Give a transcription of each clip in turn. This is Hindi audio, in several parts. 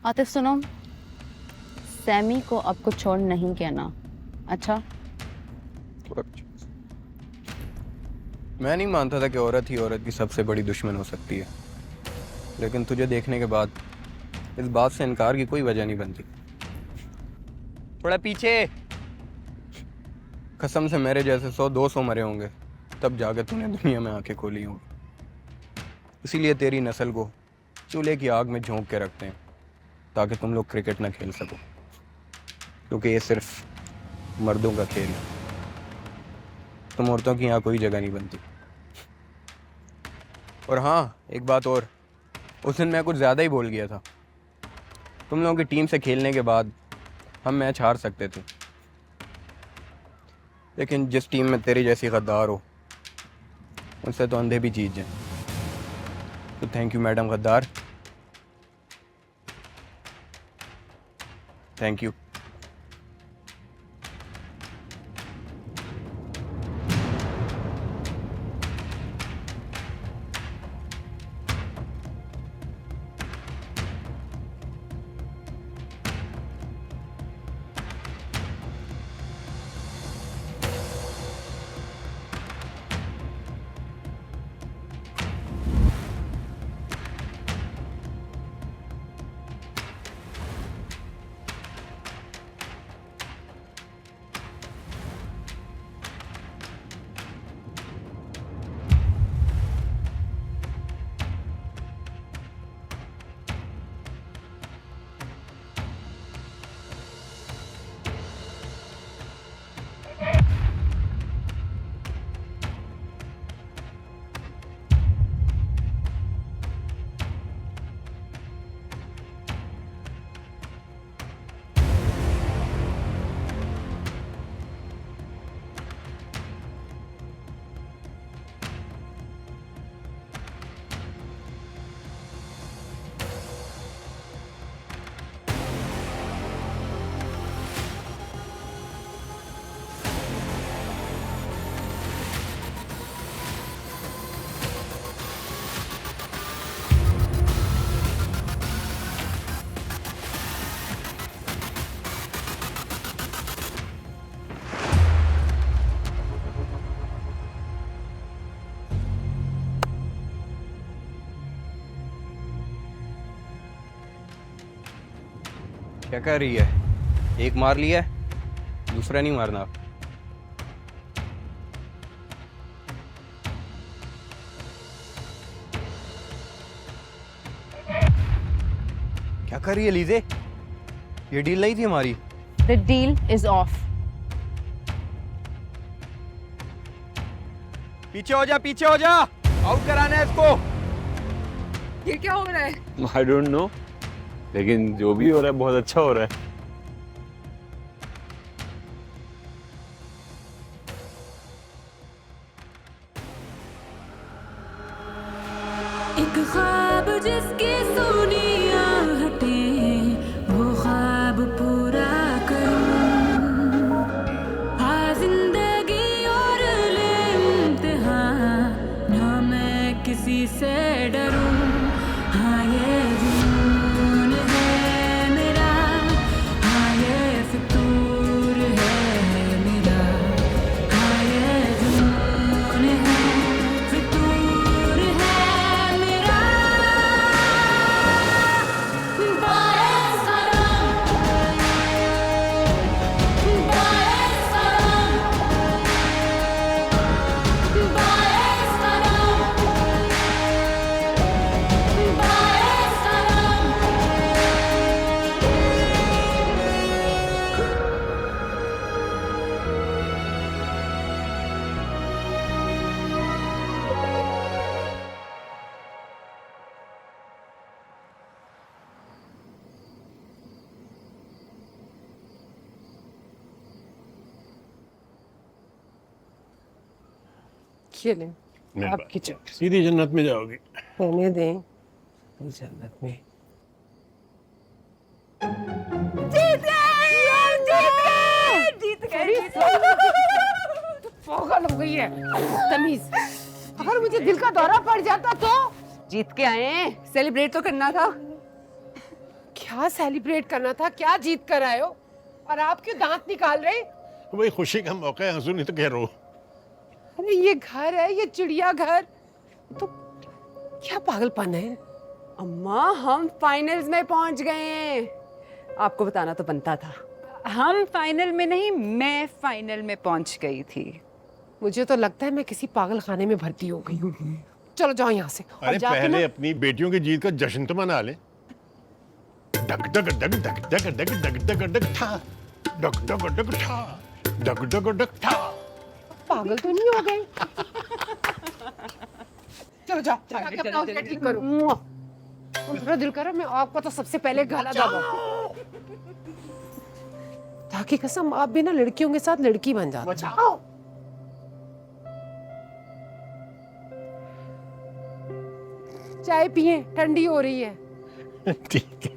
आतिफ सुनो, सैमी को अब कुछ छोड़ नहीं कहना। अच्छा? मैं नहीं मानता था कि औरत ही औरत की सबसे बड़ी दुश्मन हो सकती है, लेकिन तुझे देखने के बाद इस बात से इनकार की कोई वजह नहीं बनती। थोड़ा पीछे। कसम से मेरे जैसे 100-200 मरे होंगे तब जाके तूने दुनिया में आंखें खोली होंगी। इसीलिए तेरी नस्ल को चूल्हे की आग में झोंक के रखते हैं ताकि तुम लोग क्रिकेट ना खेल सको, क्योंकि ये सिर्फ मर्दों का खेल है। तुम औरतों की यहाँ कोई जगह नहीं बनती। और हाँ, एक बात और, उस दिन मैं कुछ ज़्यादा ही बोल गया था। तुम लोगों की टीम से खेलने के बाद हम मैच हार सकते थे, लेकिन जिस टीम में तेरी जैसी गद्दार हो उनसे तो अंधे भी जीत जाएं। तो थैंक यू मैडम गद्दार, थैंक यू। क्या कर रही है? एक मार लिया है, दूसरा नहीं मारना। क्या कर रही है लीजे? ये डील नहीं थी हमारी। The deal is off. पीछे हो जा, पीछे हो जा, आउट कराना है इसको। ये क्या हो रहा है? आई डोंट नो, लेकिन जो भी हो रहा है बहुत अच्छा हो रहा है। एक ख्वाब जिसकी सुनी आहटें वो ख्वाब पूरा करूं, हाँ जिंदगी और ले इम्तिहान, ना मैं किसी से डरूं। हाँ ये जुनून है मेरा, हाँ ये फितूर है मेरा, हाँ ये जुनून है, फितूर है मेरा। बाएं सनम, बाएं सनम, बाएं सनम, बाएं सनम। ये ले, आपकी सीधी जन्नत में जाओगी। रहने दें जन्नत में। जीत गए पागल हो गई है तमीज। अगर मुझे दिल का दौरा पड़ जाता तो? जीत के आए हैं, सेलिब्रेट तो करना था। क्या क्या सेलिब्रेट करना था, क्या जीत कर आए हो, और आप क्यों दांत निकाल रहे? वही खुशी का मौका है, हंसू नहीं तो कह रो। अरे ये घर है, ये चिड़िया घर, तो क्या पागलपन है? अम्मा हम फाइनल्स में पहुंच गए हैं। आपको बताना तो बनता था। हम फाइनल में नहीं, मैं फाइनल में पहुंच गई थी। मुझे तो लगता है मैं किसी पागल खाने में भर्ती हो गई हूँ। चलो जाओ यहाँ से। और अरे जाके पहले ना अपनी बेटियों की जीत का जश्न तो मना ले। डग डग डग डग डग डग डग डग डग ठा, डग डग डग ठा, डग डग डग ठा। पागल तो नहीं हो गए? चलो जाओ, जाके अपना आउटफिट ठीक करो। मेरा दिल कर रहा है मैं आपको तो सबसे पहले गला दबाऊं। ताकि कसम आप भी ना लड़कियों के साथ लड़की बन जाओ। बचाओ। चाय पिए, ठंडी हो रही है। ठीक है।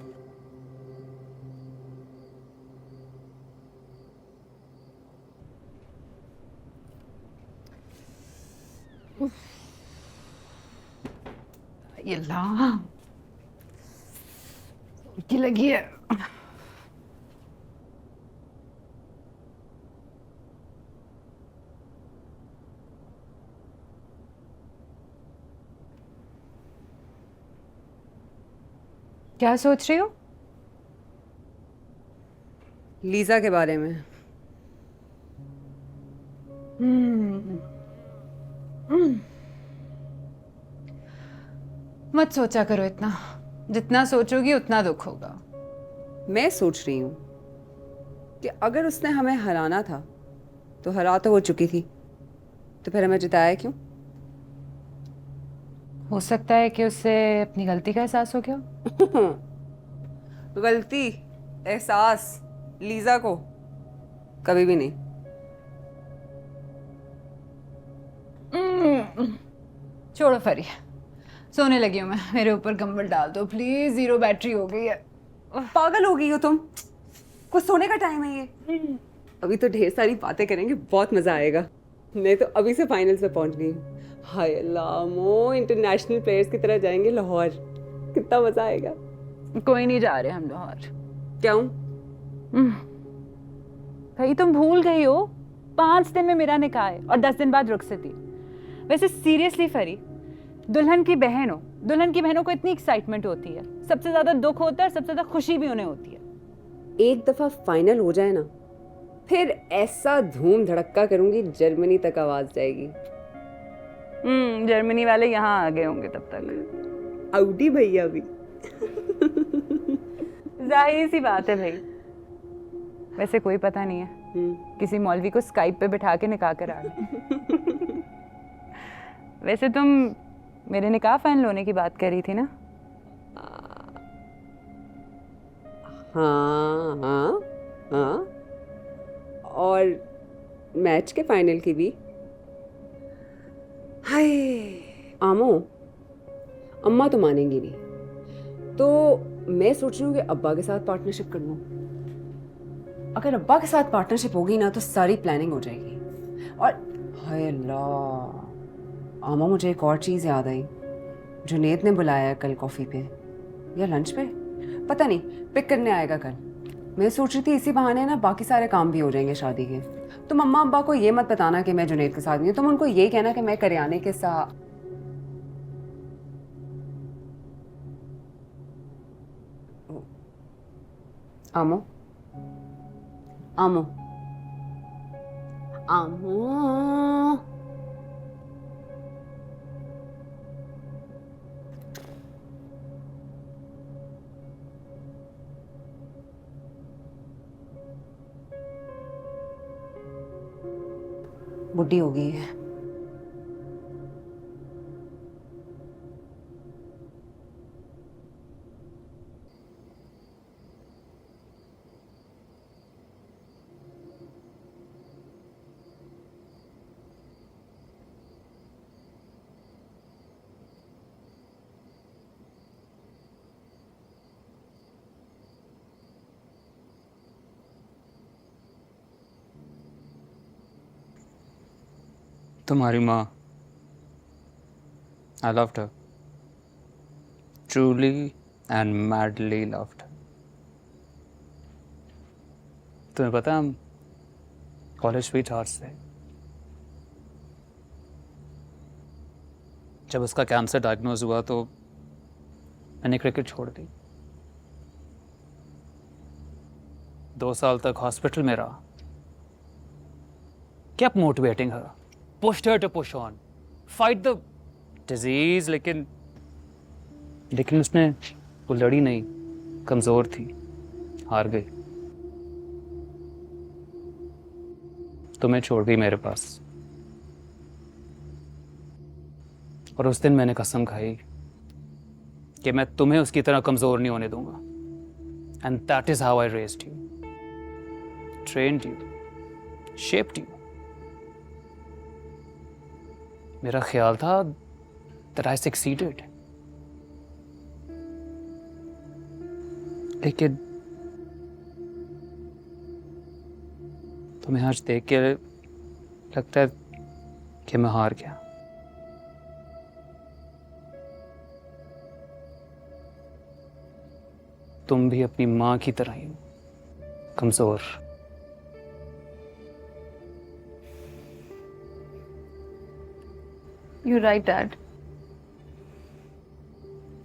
ये ला की लगी है। क्या सोच रही हो? लीजा के बारे में। मत सोचा करो इतना, जितना सोचोगी उतना दुख होगा। मैं सोच रही हूँ कि अगर उसने हमें हराना था तो हरा तो हो चुकी थी, तो फिर हमें जिताया क्यों? हो सकता है कि उससे अपनी गलती का एहसास हो गया। गलती, एहसास लीजा को कभी भी नहीं। छोड़ो फरी, सोने लगी हूँ मैं। मेरे ऊपर कंबल डाल दो प्लीज, 0 बैटरी हो गई है। पागल हो गई हो तुम? कुछ सोने का टाइम है ये। अभी तो ढेर सारी बातें करेंगे, बहुत मजा आएगा। मैं तो अभी से फाइनल्स में पहुंच गई हूँ। हाय अल्लाह, मो इंटरनेशनल प्लेयर्स की तरह जाएंगे लाहौर, कितना मजा आएगा। कोई नहीं जा रहे हम लाहौर। क्यों? भाई तुम भूल गई हो, 5 दिन में मेरा निकाह है और 10 दिन बाद रुखसती। वैसे सीरियसली फरी, दुल्हन की बहन हो, दुल्हन की बहनों को इतनी एक्साइटमेंट होती है, सबसे ज्यादा दुख होता है, सबसे ज्यादा खुशी भी उन्हें होती है। एक दफा फाइनल हो जाए ना, फिर ऐसा धूम धड़क्का करूंगी जर्मनी तक आवाज जाएगी। जर्मनी वाले यहाँ आ गए होंगे तब तक। आउडी भैया भी। जाहिर सी बात है भाई। वैसे कोई पता नहीं है, किसी मौलवी को स्काइप पे बिठा के निकाह करा गए। वैसे तुम मेरे निकाह फाइनल होने की बात कर रही थी ना? हाँ हाँ हाँ, और मैच के फाइनल की भी। हाय आमो, अम्मा तो मानेंगी नहीं, तो मैं सोच रही हूँ कि अब्बा के साथ पार्टनरशिप कर लूँ। अगर अब्बा के साथ पार्टनरशिप होगी ना तो सारी प्लानिंग हो जाएगी। और हाय अल्लाह आमा, मुझे एक और चीज़ याद आई। जुनेद ने बुलाया है कल कॉफ़ी पे या लंच पे, पता नहीं, पिक करने आएगा कल। मैं सोच रही थी इसी बहाने ना बाकी सारे काम भी हो जाएंगे शादी के। तुम अम्मा अब्बा को ये मत बताना कि मैं जुनेद के साथ नहीं हूँ, तुम उनको ये कहना कि मैं करियाने के साथ। आमो आमो आमो, बुढ़ी हो गई है। तुम्हारी माँ, I loved her. Truly and madly loved her. तुम्हें पता है हम कॉलेज स्वीट हार्ट्स थे। जब उसका कैंसर डायग्नोज हुआ तो मैंने क्रिकेट छोड़ दी। 2 साल तक हॉस्पिटल में रहा, kept motivating her, pushed her to push on, fight the disease, लेकिन उसने वो लड़ी नहीं, कमजोर थी, हार गई। तुम्हें छोड़ गई मेरे पास। और उस दिन मैंने कसम खाई कि मैं तुम्हें उसकी तरह कमजोर नहीं होने दूंगा। And that is how I raised you, trained you, shaped you. मेरा ख्याल था that I succeeded, लेकिन तुम्हें आज देख के लगता है कि मैं हार गया। तुम भी अपनी माँ की तरह ही हो, कमजोर। You're right, Dad.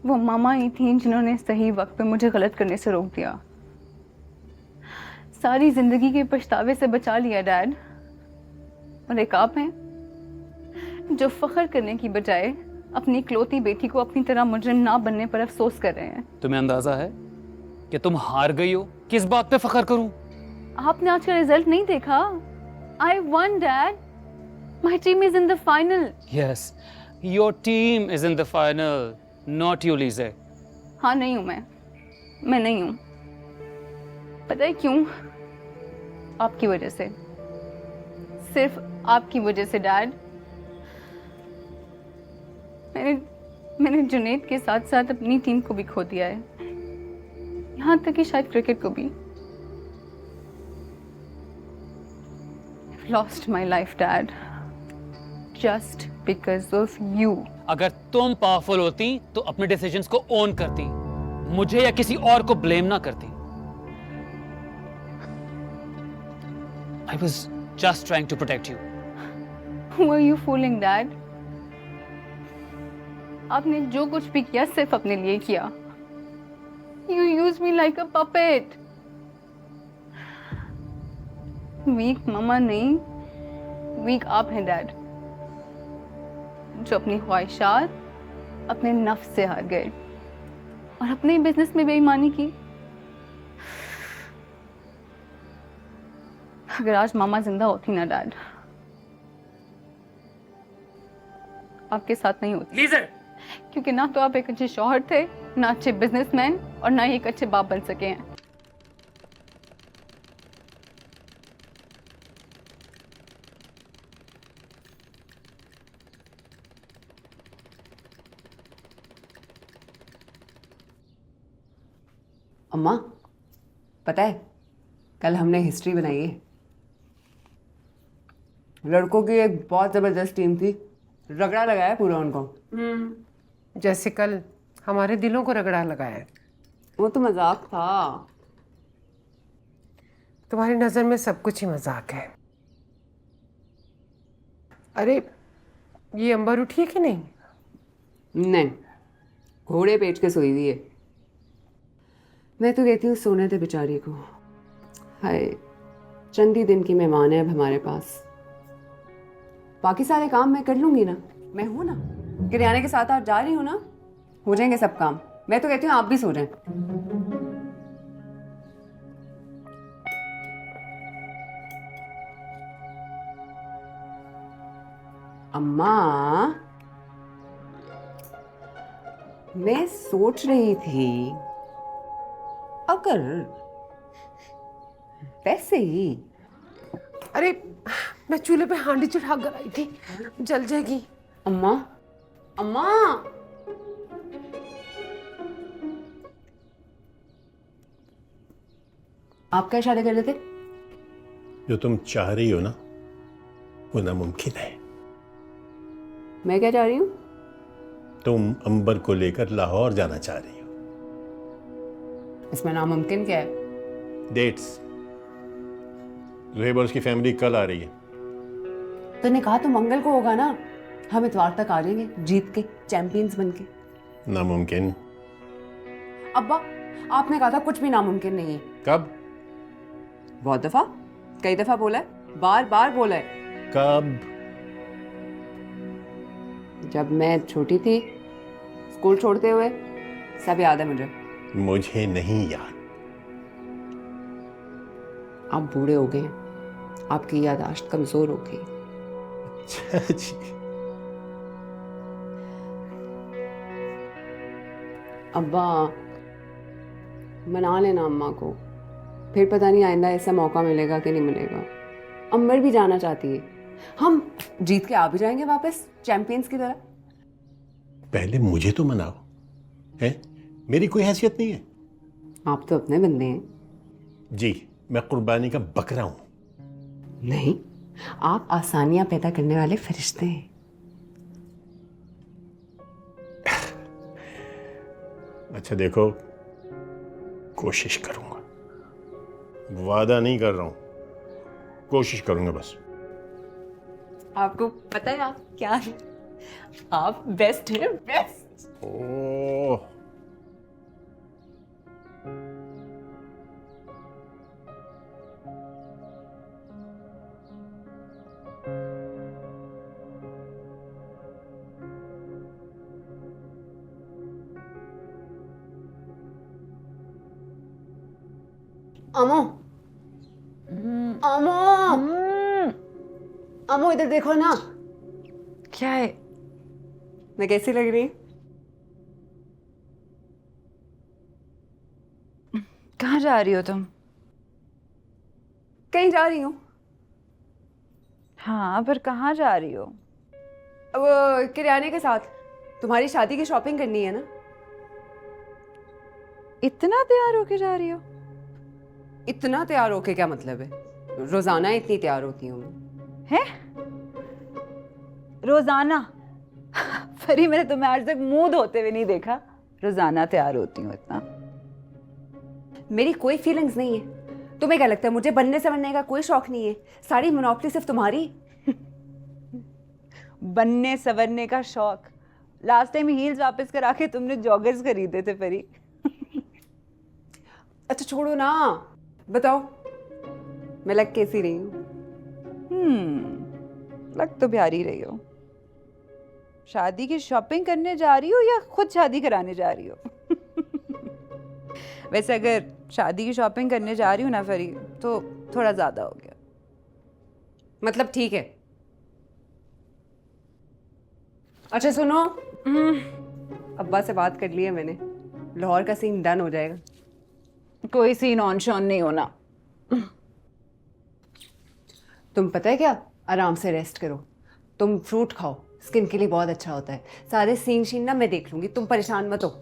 वो मामा ही थी जिन्होंने सही वक्त पे मुझे गलत करने से रोक दिया। सारी जिंदगी के पछतावे से बचा लिया डैड। और एक आप हैं जो फख्र करने की बजाय अपनी इकलौती बेटी को अपनी तरह मुजरिम ना बनने पर अफसोस कर रहे हैं। तुम्हें अंदाजा है कि तुम हार गई हो? किस बात पे फख्र करूं? आपने आज का रिजल्ट नहीं देखा? I won, Dad. My team is in the final. Yes, your team is in the final, not you, Lise. हाँ नहीं हूँ मैं नहीं हूँ। पता है क्यों? आपकी वजह से, सिर्फ आपकी वजह से डैड। मैंने जुनैद के साथ साथ अपनी टीम को भी खो दिया है, यहाँ तक कि शायद क्रिकेट को भी। I've lost my life, Dad, just because of you. अगर तुम पावरफुल होती तो अपने डिसीजंस को ओन करती, मुझे या किसी और को ब्लेम ना करती। I was just trying to protect you. Who are you fooling, Dad? आपने जो कुछ भी किया सिर्फ अपने लिए किया। You used me like a puppet. Weak मामा नहीं, वीक आप हैं डैड, जो अपनी ख्वाहिशात अपने नफ्स से हार गए और अपने बिजनेस में बेईमानी की। अगर आज मामा जिंदा होती ना डैड, आपके साथ नहीं होती। लीजर! क्योंकि ना तो आप एक अच्छे शौहर थे, ना अच्छे बिजनेसमैन, और ना ही एक अच्छे बाप बन सके हैं। अम्मा, पता है कल हमने हिस्ट्री बनाई है। लड़कों की एक बहुत जबरदस्त टीम थी, रगड़ा लगाया पूरा उनको। जैसे कल हमारे दिलों को रगड़ा लगाया है। वो तो मजाक था। तुम्हारी नजर में सब कुछ ही मजाक है। अरे ये अंबर उठी है कि नहीं? नहीं, घोड़े पेट के सोई हुई है। मैं तो कहती हूँ सोने दे बेचारी को। हाय, चंद ही दिन की मेहमान है अब हमारे पास। बाकी सारे काम मैं कर लूंगी ना, मैं हूं ना। किराने के साथ आज जा रही हूँ ना, हो जाएंगे सब काम। मैं तो कहती हूँ आप भी सो जाएं। अम्मा, मैं सोच रही थी अगर वैसे ही। अरे मैं चूल्हे पे हांडी चढ़ा कर आई थी, जल जाएगी। अम्मा, अम्मा, आप क्या इशारे कर रहे थे? जो तुम चाह रही हो ना, वो नामुमकिन है। मैं क्या चाह रही हूँ? तुम अंबर को लेकर लाहौर जाना चाह रही हो। इसमें नामुमकिन क्या है? डेट्स, ज़ुहैब और उसकी फैमिली कल आ रही है। तूने कहा तो मंगल को होगा ना। हम इतवार तक आ जाएंगे जीत के, चैंपियंस बन के। नामुमकिन। अब्बा, आपने कहा था कुछ भी नामुमकिन नहीं है। कब? बहुत दफा, कई दफा बोला है, बार बार बोला है। कब? जब मैं छोटी थी, स्कूल छोड़ते हुए, सब याद है मुझे। मुझे नहीं याद। आप बूढ़े हो गए हैं, आपकी याददाश्त कमजोर हो गई। अच्छा जी। अब्बा, मना लेना अम्मा को, फिर पता नहीं आइंदा ऐसा मौका मिलेगा कि नहीं मिलेगा। अम्बर भी जाना चाहती है, हम जीत के आ भी जाएंगे वापस चैंपियंस की तरह। पहले मुझे तो मनाओ, है? मेरी कोई हैसियत नहीं है। आप तो अपने बंदे हैं। जी, मैं कुर्बानी का बकरा हूं। नहीं, आप आसानियां पैदा करने वाले फरिश्ते हैं। अच्छा देखो, कोशिश करूंगा, वादा नहीं कर रहा हूं, कोशिश करूंगा बस। आपको पता है आप क्या है? आप बेस्ट हैं, बेस्ट। ओह, अमो, अमो, अमो इधर देखो ना। क्या है? मैं कैसी लग रही? कहाँ जा रही हो तुम? कहीं जा रही हूँ। हाँ, पर कहाँ जा रही हो? अब किराने के साथ। तुम्हारी शादी की शॉपिंग करनी है ना। इतना तैयार होके जा रही हो? इतना तैयार होके क्या मतलब है? रोजाना इतनी तैयार होती हूँ मैं। हैं? रोजाना? फरी, मैंने तुम्हें आज तक मुंह धोते हुए नहीं देखा। रोजाना तैयार होती हूँ इतना? मेरी कोई फीलिंग्स नहीं है। तुम्हें क्या लगता है मुझे बनने संवरने का कोई शौक नहीं है? सारी मोनोपोली सिर्फ तुम्हारी। बनने संवरने का शौक? लास्ट टाइम हील्स वापस करा के तुमने जॉगर्स खरीदे थे फरी। अच्छा छोड़ो ना, बताओ मैं लग कैसी रही हूँ? लग तो प्यारी रही हो। शादी की शॉपिंग करने जा रही हो या खुद शादी कराने जा रही हो? वैसे अगर शादी की शॉपिंग करने जा रही हूँ ना फरी, तो थोड़ा ज्यादा हो गया। मतलब ठीक है। अच्छा सुनो, अब्बा से बात कर ली है मैंने, लाहौर का सीन डन हो जाएगा। कोई सीन ऑन शॉन नहीं होना। तुम पता है क्या, आराम से रेस्ट करो, तुम फ्रूट खाओ, स्किन के लिए बहुत अच्छा होता है। सारे सीन शीन ना मैं देख लूंगी, तुम परेशान मत हो।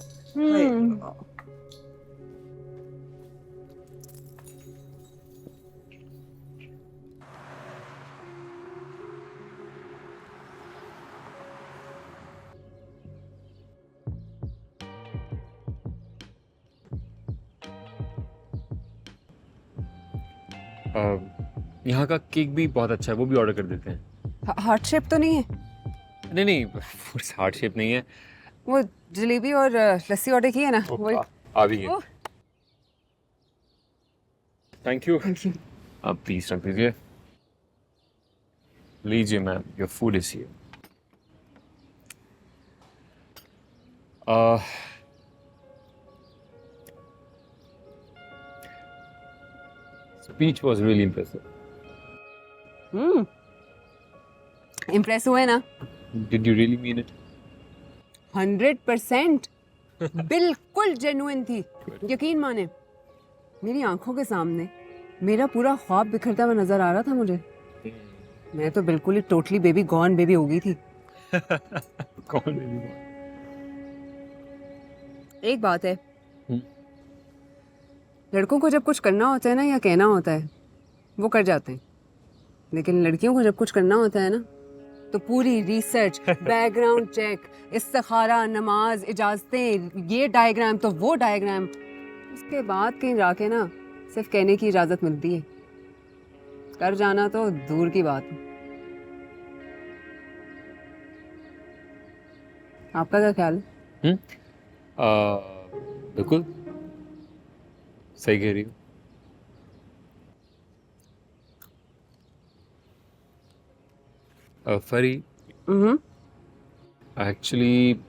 यहाँ का केक भी बहुत अच्छा है, वो भी ऑर्डर कर देते हैं। हार्ट शेप तो नहीं है? नहीं नहीं, हार्ट शेप नहीं है। वो जलेबी और लस्सी ऑर्डर की है ना, वही। आ भी है। Thank you. Thank you. आप प्लीज रख दीजिए। लीजिए ma'am, your food is here. Speech was really impressive. Impress हुए ना? Did you really mean it? 100% बिल्कुल जेन्युइन थी। यकीन माने, मेरी आंखों के सामने मेरा पूरा ख्वाब बिखरता हुआ नजर आ रहा था मुझे। मैं तो बिल्कुल ही टोटली बेबी गॉन बेबी हो गई थी। कौन बेबी? एक बात है, लड़कों को जब कुछ करना होता है ना या कहना होता है, वो कर जाते हैं, लेकिन लड़कियों को जब कुछ करना होता है ना, तो पूरी रिसर्च, बैकग्राउंड चेक, इस्तिखारा, नमाज, इजाजतें, ये डायग्राम तो वो डायग्राम, उसके बाद कहीं जाके ना सिर्फ कहने की इजाज़त मिलती है। कर जाना तो दूर की बात है। आपका क्या ख्याल है? बिल्कुल सही कह रही हो। फरी, एक्चुअली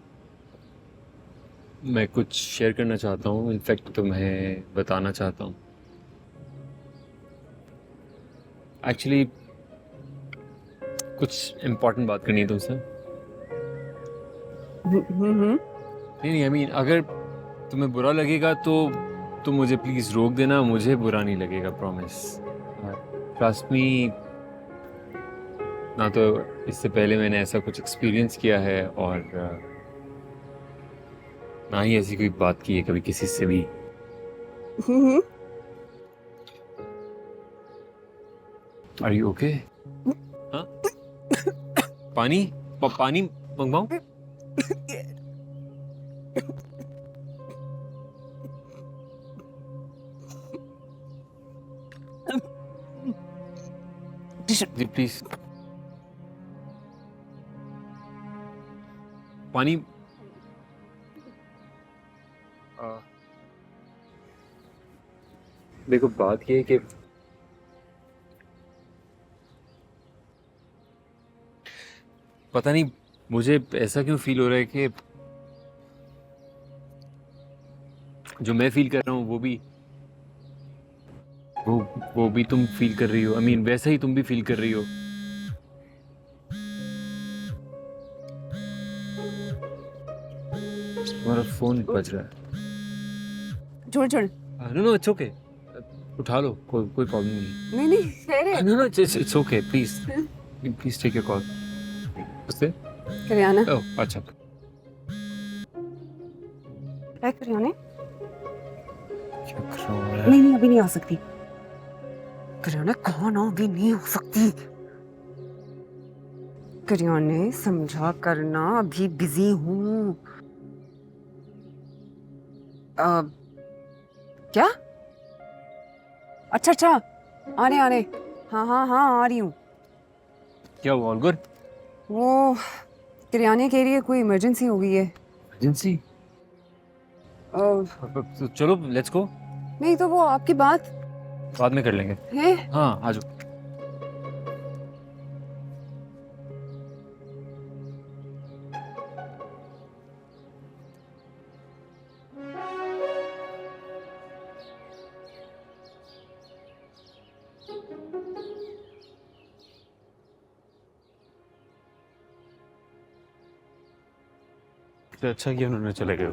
मैं कुछ शेयर करना चाहता हूँ, इनफैक्ट तुम्हें बताना चाहता हूँ। एक्चुअली कुछ इम्पोर्टेंट बात करनी है तुमसे। नहीं, आई मीन अगर तुम्हें बुरा लगेगा तो तुम मुझे प्लीज रोक देना, मुझे बुरा नहीं लगेगा, प्रॉमिस। ट्रस्ट मी, ना तो इससे पहले मैंने ऐसा कुछ एक्सपीरियंस किया है और ना ही ऐसी कोई बात की है कभी किसी से भी। Are you okay? हाँ, पानी पानी मंगवाऊं? जी प्लीज, पानी। देखो बात ये है कि पता नहीं मुझे ऐसा क्यों फील हो रहा है कि जो मैं फील कर रहा हूँ वो भी तुम फील कर रही हो। आई मीन वैसा ही तुम भी फील कर रही हो। तुम्हारा फोन बज रहा है। छोड़। नो, इट्स ओके, उठा लो, कोई प्रॉब्लम नहीं। नहीं कह रहे। No, it's okay, please take your call. उससे करियाना। ओह अच्छा। करियाने? क्या कर रहा हूँ मैं? नहीं अभी नहीं आ सकती। करियाना कौन हो? अभी नहीं हो सकती। करियाने समझा करना, अभी बिजी हूँ। क्या? अच्छा आने हाँ आ रही हूँ। क्या हुआ? All good? वो करियाने कह रही है कोई इमरजेंसी हो गई है। इमरजेंसी? तो चलो लेट्स गो। नहीं तो वो आपकी बात बाद में कर लेंगे। है। हाँ आ जाओ। अच्छा किया उन्होंने चले गए।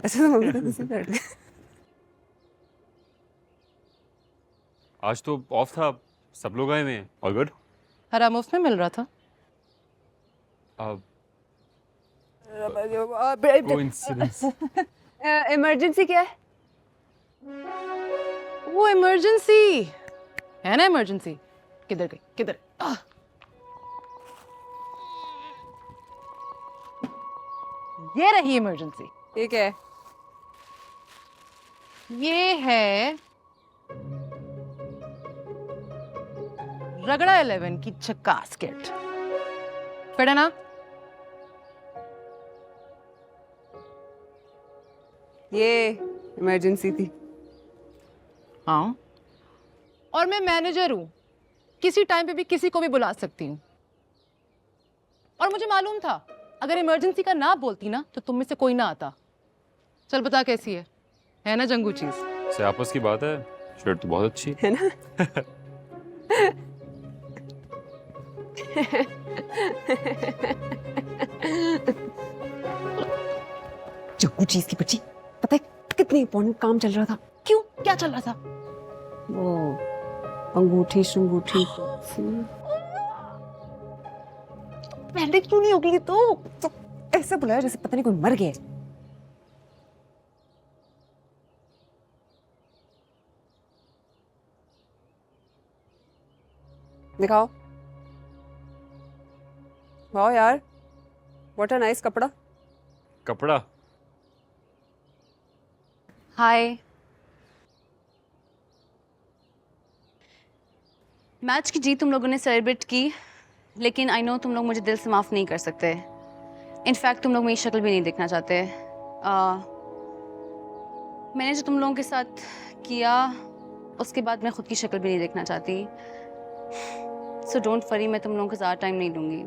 अच्छा तो मम्मी तो किसी कर ले। आज तो ऑफ था, सब लोग आए हुए हैं। All good? हरा मुफ्त में मिल रहा था। कोइंसिडेंस। इमरजेंसी क्या है? वो इमरजेंसी है ना, इमरजेंसी। किधर गई? किधर? ये रही इमरजेंसी। ठीक है। ये है रगड़ा 11 की झकास किट। पढ़ा ना? ये इमरजेंसी थी। हाँ, और मैं मैनेजर हूं, किसी टाइम पे भी किसी को भी बुला सकती हूँ। और मुझे मालूम था अगर इमरजेंसी का ना बोलती ना तो तुम में से कोई ना आता। चल बता कैसी है ना जंगू चीज? से आपस की बात है, शर्ट तो बहुत अच्छी है ना? जंगू चीज की बच्ची, पता है कितनी इंपॉर्टेंट काम चल रहा था? क्यों? क्या चल रहा था? वो अंगूठी शंगूठी। पहले क्यों नहीं होगी? तो ऐसा बुलाया जैसे पता नहीं कोई मर गया। दिखाओ। वाह यार, व्हाट अ नाइस कपड़ा। कपड़ा? हाय। मैच की जीत तुम लोगों ने सेलिब्रेट की, लेकिन आई नो तुम लोग मुझे दिल से माफ़ नहीं कर सकते। इनफैक्ट तुम लोग मेरी शक्ल भी नहीं देखना चाहते। मैंने जो तुम लोगों के साथ किया उसके बाद मैं खुद की शक्ल भी नहीं देखना चाहती। सो डोंट वरी, मैं तुम लोगों को ज़्यादा टाइम नहीं दूंगी।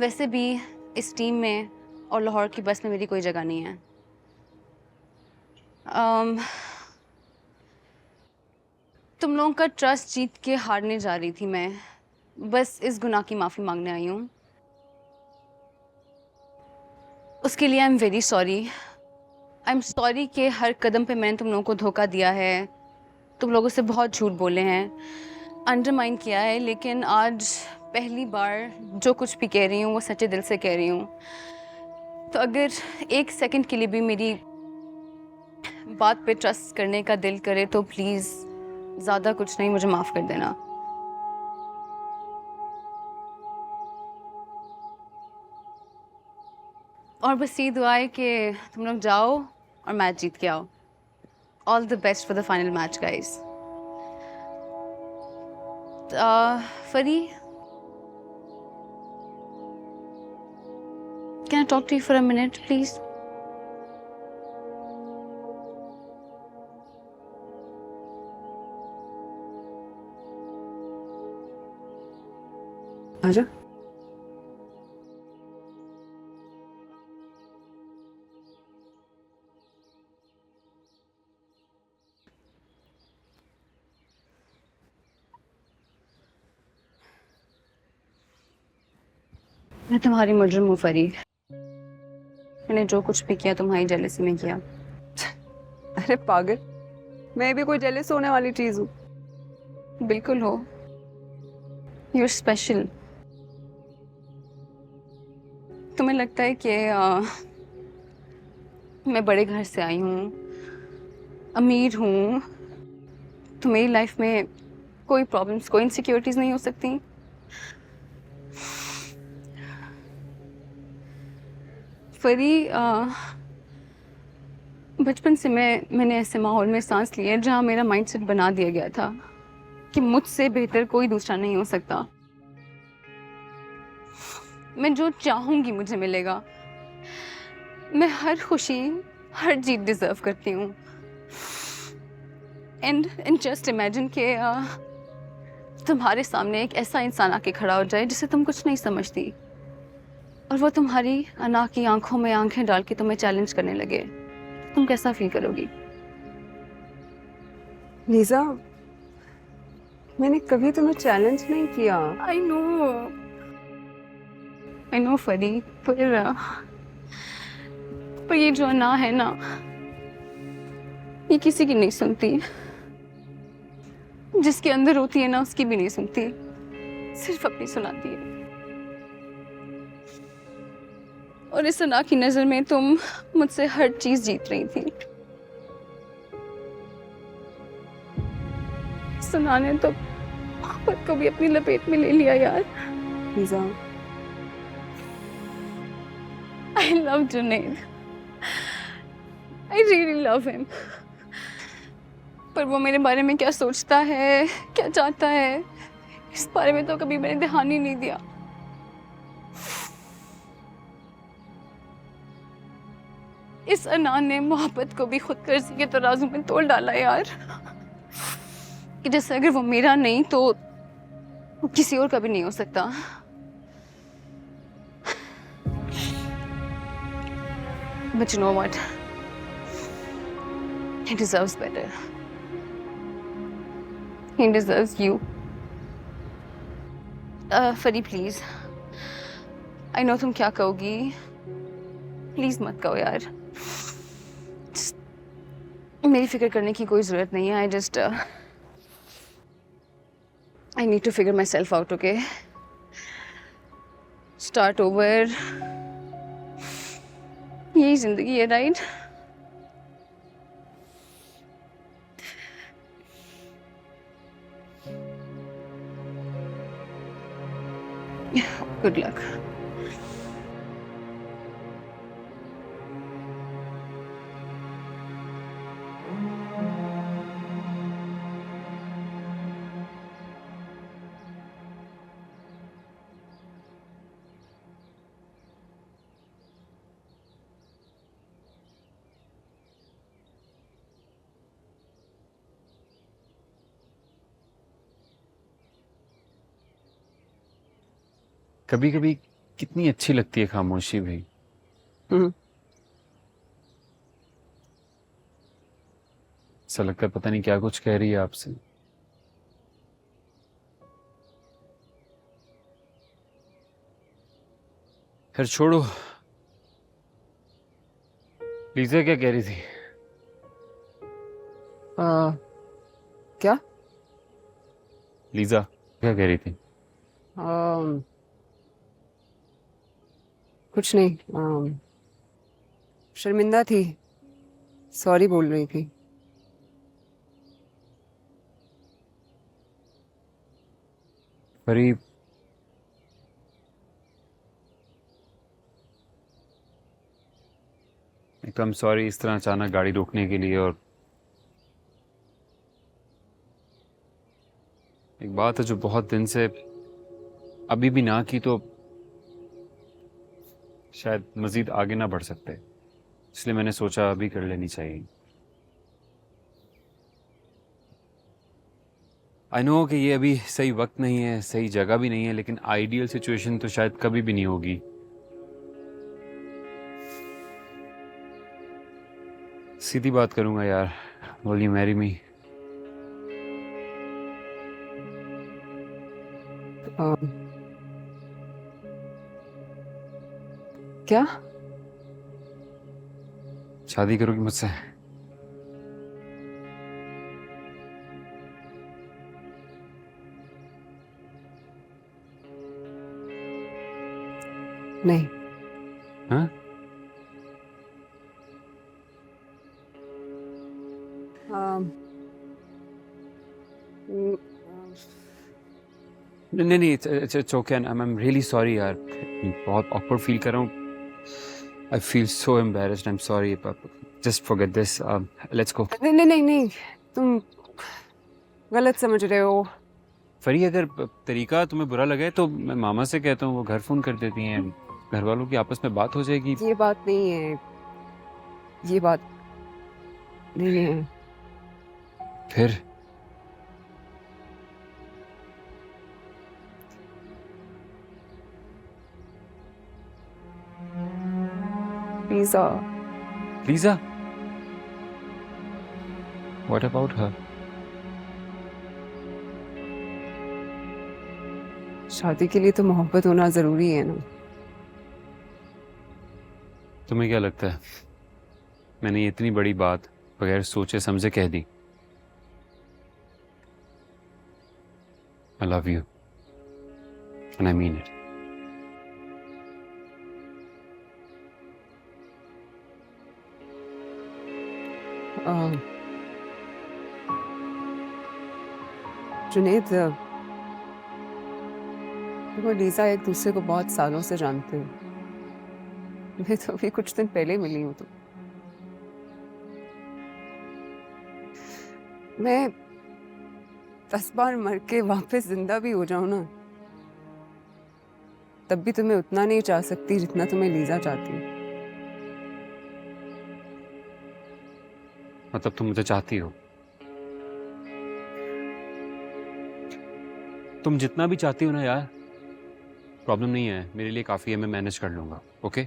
वैसे भी इस टीम में और लाहौर की बस में मेरी कोई जगह नहीं है। तुम लोगों का ट्रस्ट जीत के हारने जा रही थी मैं, बस इस गुनाह की माफ़ी मांगने आई हूँ। उसके लिए I am very sorry. I am sorry कि हर कदम पे मैंने तुम लोगों को धोखा दिया है, तुम लोगों से बहुत झूठ बोले हैं, अंडरमाइन किया है, लेकिन आज पहली बार जो कुछ भी कह रही हूँ वो सच्चे दिल से कह रही हूँ। तो अगर एक सेकंड के लिए भी मेरी बात पे ट्रस्ट करने का दिल करे तो प्लीज़, ज़्यादा कुछ नहीं, मुझे माफ़ कर देना। और बस ये दुआ है कि तुम लोग जाओ और मैच जीत के आओ। All the best for the final match guys. फरी, can I talk to you for a minute please? आजा। मैं तुम्हारी मुजरिम हूँ फरी। मैंने जो कुछ भी किया तुम्हारी जेलसी में किया। अरे पागल, मैं भी कोई जेलस होने वाली चीज हूँ? बिल्कुल हो। You are special. तुम्हें लगता है कि मैं बड़े घर से आई हूँ, अमीर हूँ, तो मेरी लाइफ में कोई प्रॉब्लम्स, कोई इनसिक्योरिटीज नहीं हो सकती? फरी, बचपन से मैंने ऐसे माहौल में सांस ली है जहाँ मेरा माइंडसेट बना दिया गया था कि मुझसे बेहतर कोई दूसरा नहीं हो सकता। मैं जो चाहूंगी मुझे मिलेगा। मैं हर खुशी, हर जीत डिजर्व करती हूँ। एंड जस्ट इमेजिन कि तुम्हारे सामने एक ऐसा इंसान आके खड़ा हो जाए जिसे तुम कुछ नहीं समझती, और वो तुम्हारी अना की आंखों में आंखें डाल के तुम्हें चैलेंज करने लगे। तुम कैसा फील करोगी? लीजा, मैंने कभी तुम्हें चैलेंज नहीं किया। आई नो फरी, पर ये जो अना है ना, ये किसी की नहीं सुनती। जिसके अंदर होती है ना, उसकी भी नहीं सुनती, सिर्फ अपनी सुनाती है। और इस अना की नजर में तुम मुझसे हर चीज जीत रही थी। सना ने तो मोहब्बत को भी अपनी लपेट में ले लिया यार। Lisa, I love Junaid. I really love him. पर वो मेरे बारे में क्या सोचता है, क्या चाहता है, इस बारे में तो कभी मैंने ध्यान ही नहीं दिया। इस अना ने मोहब्बत को भी खुद कर्जी के तराजू में तोड़ डाला यार, कि जैसे अगर वो मेरा नहीं तो वो किसी और का भी नहीं हो सकता। But you know what? He deserves better. He deserves you. फरी प्लीज, आई नो तुम क्या कहोगी, प्लीज मत कहो यार। मेरी फिक्र करने की कोई जरूरत नहीं है। I need to figure myself out, okay? Start over. यही जिंदगी है, राइट? Good luck. कभी कभी कितनी अच्छी लगती है खामोशी भी। हम्म। ऐसा लगता है पता नहीं क्या कुछ कह रही है आपसे। फिर छोड़ो। लीजा क्या कह रही थी? क्या? लीजा क्या कह रही थी? कुछ नहीं। शर्मिंदा थी, सॉरी बोल रही थी। परी, एकदम सॉरी इस तरह अचानक गाड़ी रोकने के लिए। और एक बात है जो बहुत दिन से अभी भी ना की तो शायद मजीद आगे ना बढ़ सकते, इसलिए मैंने सोचा अभी कर लेनी चाहिए। आई नो कि ये अभी सही वक्त नहीं है, सही जगह भी नहीं है, लेकिन आइडियल सिचुएशन तो शायद कभी भी नहीं होगी। सीधी बात करूंगा यार, विल यू मैरी मी? क्या? शादी करोगी मुझसे? नहीं। हाँ? नहीं नहीं, it's okay. I am really sorry यार, बहुत ऑकवर्ड फील कर रहा हूँ। I feel so embarrassed, I am sorry. Just forget this, let's go. नहीं नहीं नहीं नहीं, तुम गलत समझ रहे हो। फरी, अगर तरीका तुम्हें बुरा लगे तो मैं मामा से कहता हूँ, वो घर फोन कर देती हैं, घर वालों की आपस में बात हो जाएगी। ये बात नहीं है, ये बात नहीं है। फिर Lisa. Lisa? What about her? शादी के लिए तो मोहब्बत होना जरूरी है ना। तुम्हें क्या लगता है मैंने ये इतनी बड़ी बात बगैर सोचे समझे कह दी? I love you and I mean it. Junaid, तुम और लीजा एक दूसरे को बहुत सालों से जानते हो। मैं तो अभी कुछ दिन पहले मिली हूँ। तो मैं 10 बार मर के वापस जिंदा भी हो जाऊं ना, तब भी तुम्हें उतना नहीं चाह सकती जितना तुम्हें लीजा चाहती है। मतलब तुम मुझे चाहती हो? तुम जितना भी चाहती हो ना यार, प्रॉब्लम नहीं है, मेरे लिए काफी है, मैं मैनेज कर लूंगा। ओके?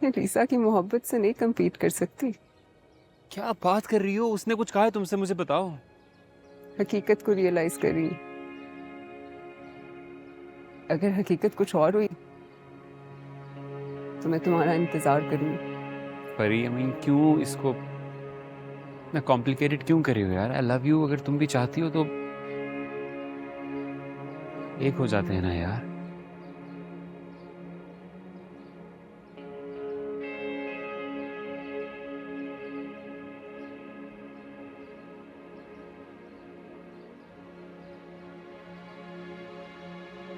मैं लीजा की मोहब्बत से नहीं compete कर सकती। क्या बात कर रही हो? उसने कुछ कहा है तुमसे? मुझे बताओ। हकीकत को रियलाइज करी। अगर हकीकत कुछ और हुई तो मैं तुम्हारा इंतजार करूंगी। परी, I mean, क्यों इसको मैं कॉम्प्लिकेटेड क्यों कर रही हूँ यार? आई लव यू, अगर तुम भी चाहती हो तो एक हो जाते हैं ना यार।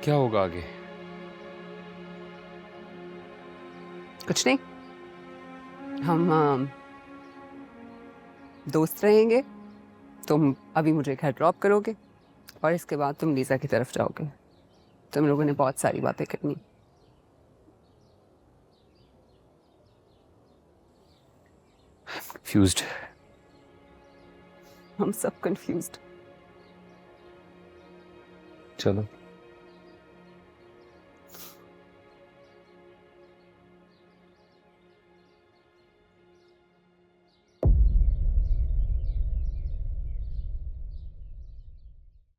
क्या होगा आगे? कुछ नहीं, हम दोस्त रहेंगे। तुम अभी मुझे घर ड्रॉप करोगे और इसके बाद तुम लीजा की तरफ जाओगे। तुम लोगों ने बहुत सारी बातें करनी। कंफ्यूज्ड। हम सब कंफ्यूज्ड। चलो।